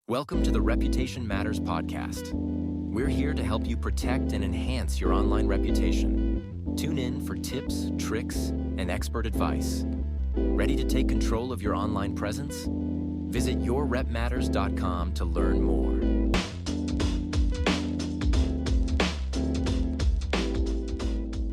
Welcome to the Reputation Matters podcast. We're here to help you protect and enhance your online reputation. Tune in for tips, tricks, and expert advice. Ready to take control of your online presence? Visit yourrepmatters.com to learn more.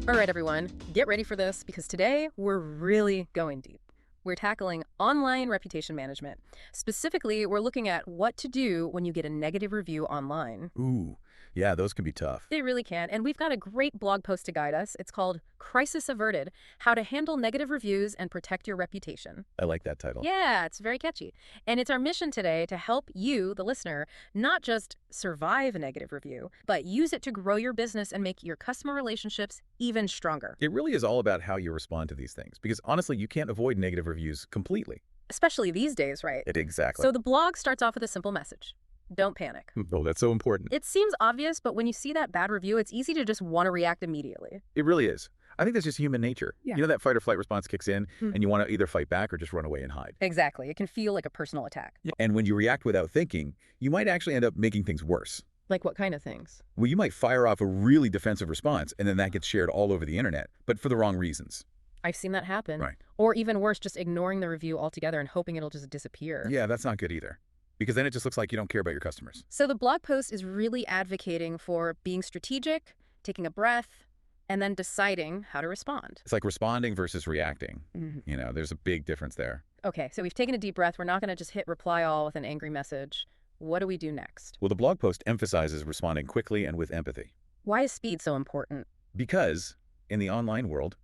All right, everyone, get ready for this because today we're really going deep. We're tackling online reputation management. Specifically, we're looking at what to do when you get a negative review online. Ooh, yeah, those can be tough. They really can. And we've got a great blog post to guide us. It's called Crisis Averted, How to Handle Negative Reviews and Protect Your Reputation. I like that title. Yeah, it's very catchy. And it's our mission today to help you, the listener, not just survive a negative review, but use it to grow your business and make your customer relationships even stronger. It really is all about how you respond to these things, because honestly, you can't avoid negative reviews completely. Especially these days, right? Exactly. So the blog starts off with a simple message. Don't panic. Oh, that's so important. It seems obvious, but when you see that bad review, it's easy to just want to react immediately. It really is. I think that's just human nature. Yeah. You know, that fight or flight response kicks in, and you want to either fight back or just run away and hide. Exactly. It can feel like a personal attack. And when you react without thinking, you might actually end up making things worse. Like what kind of things? Well, you might fire off a really defensive response, and then that gets shared all over the internet, but for the wrong reasons. I've seen that happen. Right. Or even worse, just ignoring the review altogether and hoping it'll just disappear. Yeah, that's not good either, because then it just looks like you don't care about your customers. So the blog post is really advocating for being strategic, taking a breath, and then deciding how to respond. It's like responding versus reacting. Mm-hmm. You know, there's a big difference there. Okay, so we've taken a deep breath. We're not going to just hit reply all with an angry message. What do we do next? Well, the blog post emphasizes responding quickly and with empathy. Why is speed so important? Because in the online world,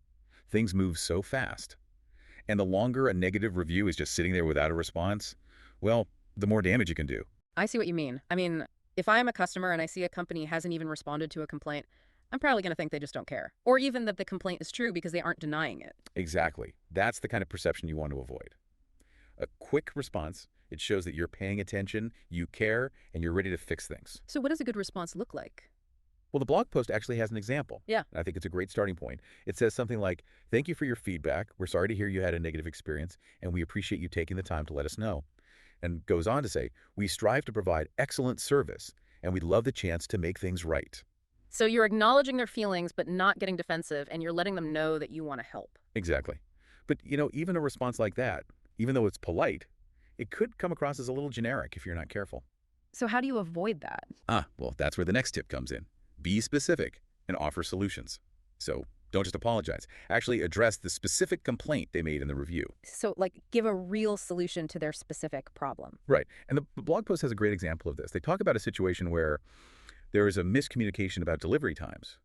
things move so fast. And the longer a negative review is just sitting there without a response, well, the more damage you can do. I see what you mean. I mean, if I'm a customer and I see a company hasn't even responded to a complaint, I'm probably going to think they just don't care. Or even that the complaint is true because they aren't denying it. Exactly. That's the kind of perception you want to avoid. A quick response, it shows that you're paying attention, you care, and you're ready to fix things. So what does a good response look like? Well, the blog post actually has an example. Yeah. I think it's a great starting point. It says something like, "Thank you for your feedback. We're sorry to hear you had a negative experience, and we appreciate you taking the time to let us know." And goes on to say, "We strive to provide excellent service, and we'd love the chance to make things right." So you're acknowledging their feelings but not getting defensive, and you're letting them know that you want to help. Exactly. But, you know, even a response like that, even though it's polite, it could come across as a little generic if you're not careful. So how do you avoid that? Well, that's where the next tip comes in. Be specific and offer solutions. So don't just apologize. Actually address the specific complaint they made in the review. So, like, give a real solution to their specific problem. Right. And the blog post has a great example of this. They talk about a situation where there is a miscommunication about delivery times.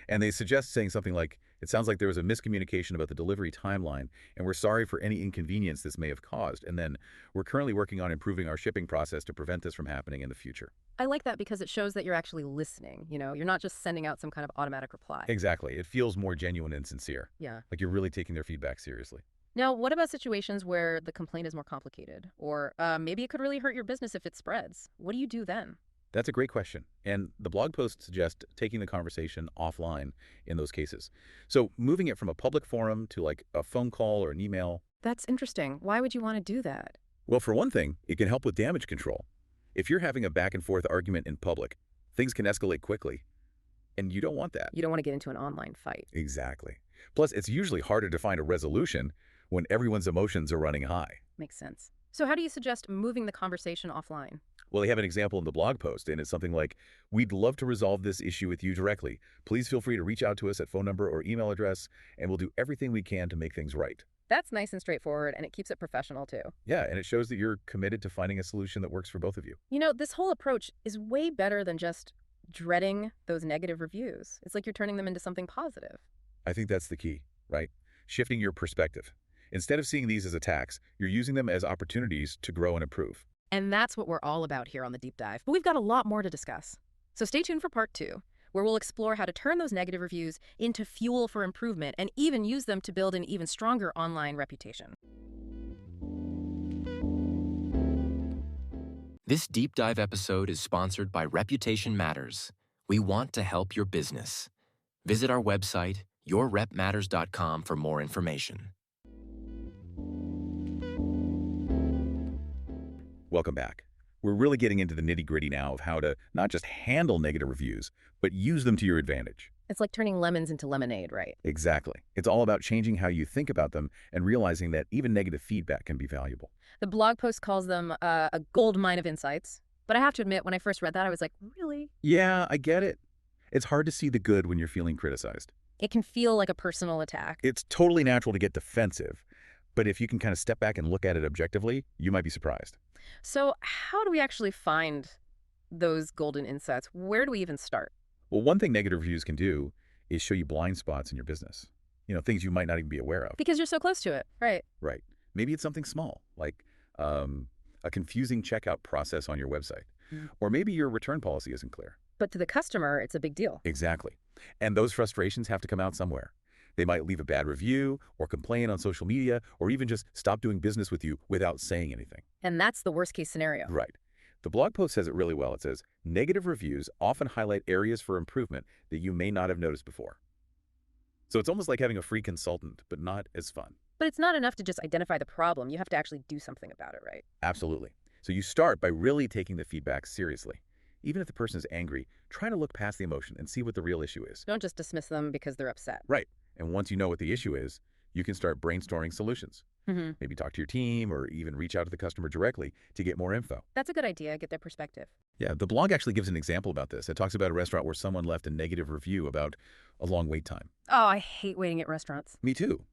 And they suggest saying something like, "It sounds like there was a miscommunication about the delivery timeline, and we're sorry for any inconvenience this may have caused. And then we're currently working on improving our shipping process to prevent this from happening in the future." I like that because it shows that you're actually listening. You know, you're not just sending out some kind of automatic reply. Exactly. It feels more genuine and sincere. Yeah. Like you're really taking their feedback seriously. Now, what about situations where the complaint is more complicated? Or maybe it could really hurt your business if it spreads. What do you do then? That's a great question. And the blog post suggests taking the conversation offline in those cases. So moving it from a public forum to like a phone call or an email. That's interesting. Why would you want to do that? Well, for one thing, it can help with damage control. If you're having a back and forth argument in public, things can escalate quickly. And you don't want that. You don't want to get into an online fight. Exactly. Plus, it's usually harder to find a resolution when everyone's emotions are running high. Makes sense. So how do you suggest moving the conversation offline? Well, they have an example in the blog post, and it's something like, "We'd love to resolve this issue with you directly. Please feel free to reach out to us at phone number or email address, and we'll do everything we can to make things right." That's nice and straightforward, and it keeps it professional, too. Yeah, and it shows that you're committed to finding a solution that works for both of you. You know, this whole approach is way better than just dreading those negative reviews. It's like you're turning them into something positive. I think that's the key, right? Shifting your perspective. Instead of seeing these as attacks, you're using them as opportunities to grow and improve. And that's what we're all about here on the Deep Dive. But we've got a lot more to discuss. So stay tuned for part 2, where we'll explore how to turn those negative reviews into fuel for improvement and even use them to build an even stronger online reputation. This deep dive episode is sponsored by Reputation Matters. We want to help your business. Visit our website, yourrepmatters.com, for more information. Welcome back. We're really getting into the nitty-gritty now of how to not just handle negative reviews, but use them to your advantage. It's like turning lemons into lemonade, right? Exactly. It's all about changing how you think about them and realizing that even negative feedback can be valuable. The blog post calls them a gold mine of insights. But I have to admit, when I first read that, I was like, really? Yeah, I get it. It's hard to see the good when you're feeling criticized. It can feel like a personal attack. It's totally natural to get defensive, but if you can kind of step back and look at it objectively, you might be surprised. So how do we actually find those golden insights? Where do we even start? Well, one thing negative reviews can do is show you blind spots in your business. Things you might not even be aware of. Because you're so close to it, right? Right. Maybe it's something small, like a confusing checkout process on your website. Or maybe your return policy isn't clear. But to the customer, it's a big deal. Exactly. And those frustrations have to come out somewhere. They might leave a bad review or complain on social media or even just stop doing business with you without saying anything. And that's the worst case scenario. Right. The blog post says it really well. It says, negative reviews often highlight areas for improvement that you may not have noticed before. So it's almost like having a free consultant, but not as fun. But it's not enough to just identify the problem. You have to actually do something about it, right? Absolutely. So you start by really taking the feedback seriously. Even if the person is angry, try to look past the emotion and see what the real issue is. Don't just dismiss them because they're upset. Right. And once you know what the issue is, you can start brainstorming solutions. Maybe talk to your team or even reach out to the customer directly to get more info. That's a good idea. Get their perspective. Yeah, the blog actually gives an example about this. It talks about a restaurant where someone left a negative review about a long wait time. Oh, I hate waiting at restaurants. Me too.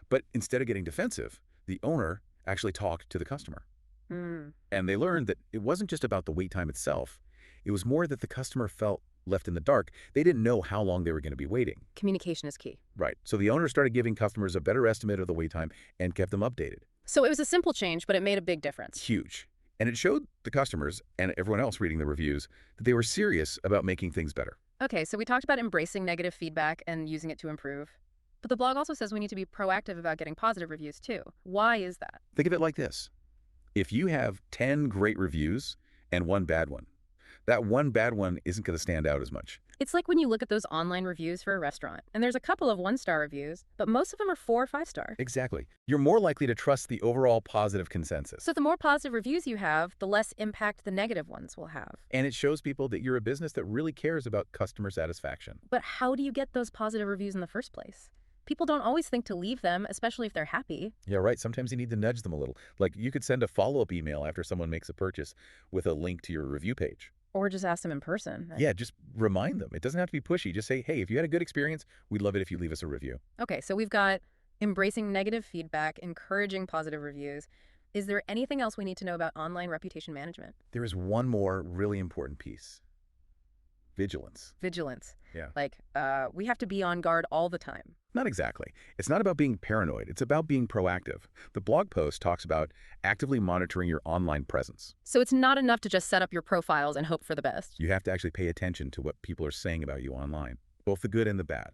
But instead of getting defensive, the owner actually talked to the customer. And they learned that it wasn't just about the wait time itself. It was more that the customer felt left in the dark. They didn't know how long they were going to be waiting. Communication is key. Right. So the owner started giving customers a better estimate of the wait time and kept them updated. So it was a simple change, but it made a big difference. Huge. And it showed the customers and everyone else reading the reviews that they were serious about making things better. Okay, so we talked about embracing negative feedback and using it to improve. But the blog also says we need to be proactive about getting positive reviews too. Why is that? Think of it like this. If you have 10 great reviews and one bad one, that one bad one isn't going to stand out as much. It's like when you look at those online reviews for a restaurant, and there's a couple of 1-star reviews, but most of them are 4 or 5-star. Exactly. You're more likely to trust the overall positive consensus. So the more positive reviews you have, the less impact the negative ones will have. And it shows people that you're a business that really cares about customer satisfaction. But how do you get those positive reviews in the first place? People don't always think to leave them, especially if they're happy. Yeah, right. Sometimes you need to nudge them a little. Like you could send a follow-up email after someone makes a purchase with a link to your review page. Or just ask them in person. Yeah, just remind them. It doesn't have to be pushy. Just say, hey, if you had a good experience, we'd love it if you leave us a review. Okay, so we've got embracing negative feedback, encouraging positive reviews. Is there anything else we need to know about online reputation management? There is one more really important piece. Vigilance. Vigilance. Yeah. Like, we have to be on guard all the time. Not exactly. It's not about being paranoid. It's about being proactive. The blog post talks about actively monitoring your online presence. So it's not enough to just set up your profiles and hope for the best. You have to actually pay attention to what people are saying about you online, both the good and the bad.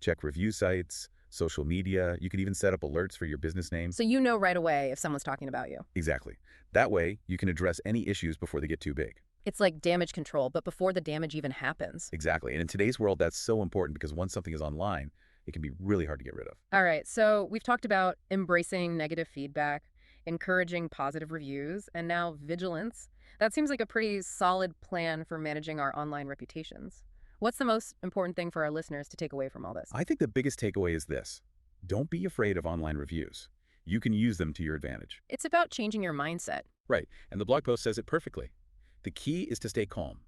Check review sites, social media. You could even set up alerts for your business name. So you know right away if someone's talking about you. Exactly. That way, you can address any issues before they get too big. It's like damage control, but before the damage even happens. Exactly. And in today's world, that's so important because once something is online, it can be really hard to get rid of. All right, so we've talked about embracing negative feedback, encouraging positive reviews, and now vigilance. That seems like a pretty solid plan for managing our online reputations. What's the most important thing for our listeners to take away from all this? I think the biggest takeaway is this. Don't be afraid of online reviews. You can use them to your advantage. It's about changing your mindset. Right. And the blog post says it perfectly. The key is to stay calm,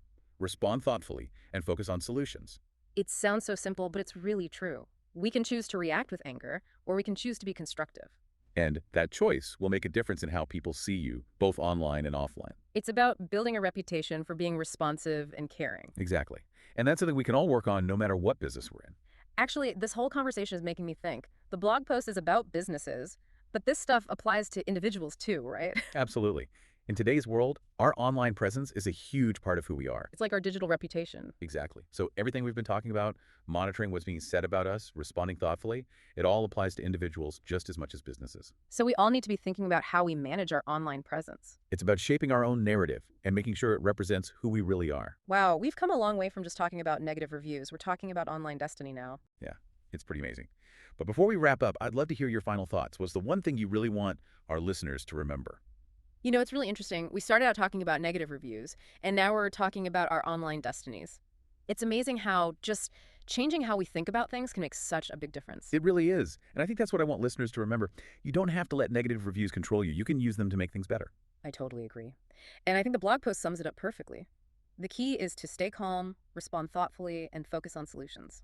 respond thoughtfully, and focus on solutions. It sounds so simple, but it's really true. We can choose to react with anger, or we can choose to be constructive. And that choice will make a difference in how people see you, both online and offline. It's about building a reputation for being responsive and caring. Exactly. And that's something we can all work on no matter what business we're in. Actually, this whole conversation is making me think. The blog post is about businesses, but this stuff applies to individuals too, right? Absolutely. In today's world, our online presence is a huge part of who we are. It's like our digital reputation. Exactly. So everything we've been talking about, monitoring what's being said about us, responding thoughtfully, it all applies to individuals just as much as businesses. So we all need to be thinking about how we manage our online presence. It's about shaping our own narrative and making sure it represents who we really are. Wow, we've come a long way from just talking about negative reviews. We're talking about online destiny now. Yeah, it's pretty amazing. But before we wrap up, I'd love to hear your final thoughts. What's the one thing you really want our listeners to remember? You know, it's really interesting. We started out talking about negative reviews, and now we're talking about our online destinies. It's amazing how just changing how we think about things can make such a big difference. It really is. And I think that's what I want listeners to remember. You don't have to let negative reviews control you. You can use them to make things better. I totally agree. And I think the blog post sums it up perfectly. The key is to stay calm, respond thoughtfully, and focus on solutions.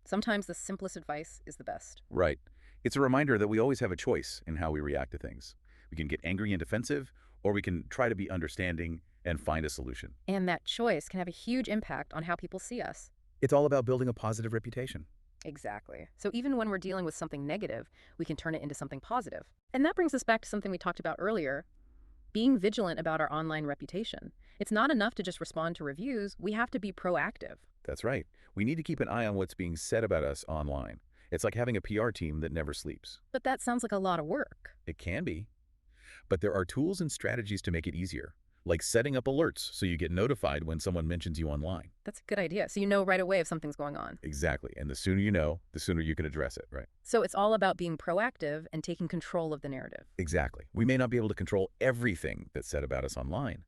Sometimes the simplest advice is the best. Right. It's a reminder that we always have a choice in how we react to things. We can get angry and defensive, or we can try to be understanding and find a solution. And that choice can have a huge impact on how people see us. It's all about building a positive reputation. Exactly. So even when we're dealing with something negative, we can turn it into something positive. And that brings us back to something we talked about earlier, being vigilant about our online reputation. It's not enough to just respond to reviews. We have to be proactive. That's right. We need to keep an eye on what's being said about us online. It's like having a PR team that never sleeps. But that sounds like a lot of work. It can be. But there are tools and strategies to make it easier, like setting up alerts so you get notified when someone mentions you online. That's a good idea. So you know right away if something's going on. Exactly. And the sooner you know, the sooner you can address it, right? So it's all about being proactive and taking control of the narrative. Exactly. We may not be able to control everything that's said about us online,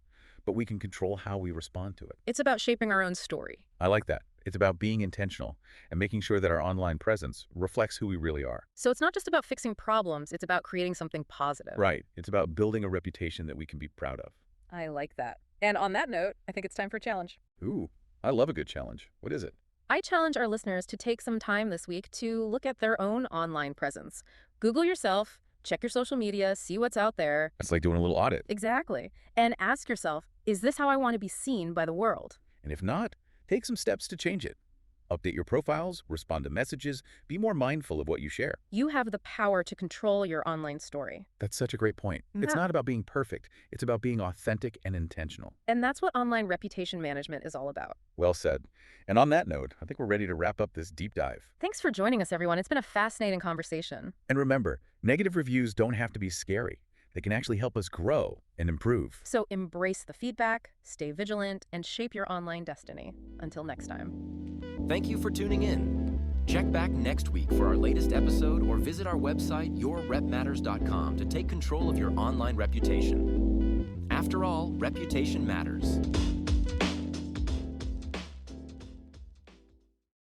but we can control how we respond to it. It's about shaping our own story. I like that. It's about being intentional and making sure that our online presence reflects who we really are. So it's not just about fixing problems, it's about creating something positive. Right. It's about building a reputation that we can be proud of. I like that. And on that note, I think it's time for a challenge. Ooh, I love a good challenge. What is it? I challenge our listeners to take some time this week to look at their own online presence. Google yourself, check your social media, see what's out there. It's like doing a little audit. Exactly. And ask yourself, is this how I want to be seen by the world? And if not, take some steps to change it. Update your profiles, respond to messages, be more mindful of what you share. You have the power to control your online story. That's such a great point. It's Yeah. not about being perfect. It's about being authentic and intentional. And that's what online reputation management is all about. Well said. And on that note, I think we're ready to wrap up this deep dive. Thanks for joining us, everyone. It's been a fascinating conversation. And remember, negative reviews don't have to be scary. They can actually help us grow and improve. So embrace the feedback, stay vigilant, and shape your online destiny. Until next time. Thank you for tuning in. Check back next week for our latest episode or visit our website, yourrepmatters.com, to take control of your online reputation. After all, reputation matters.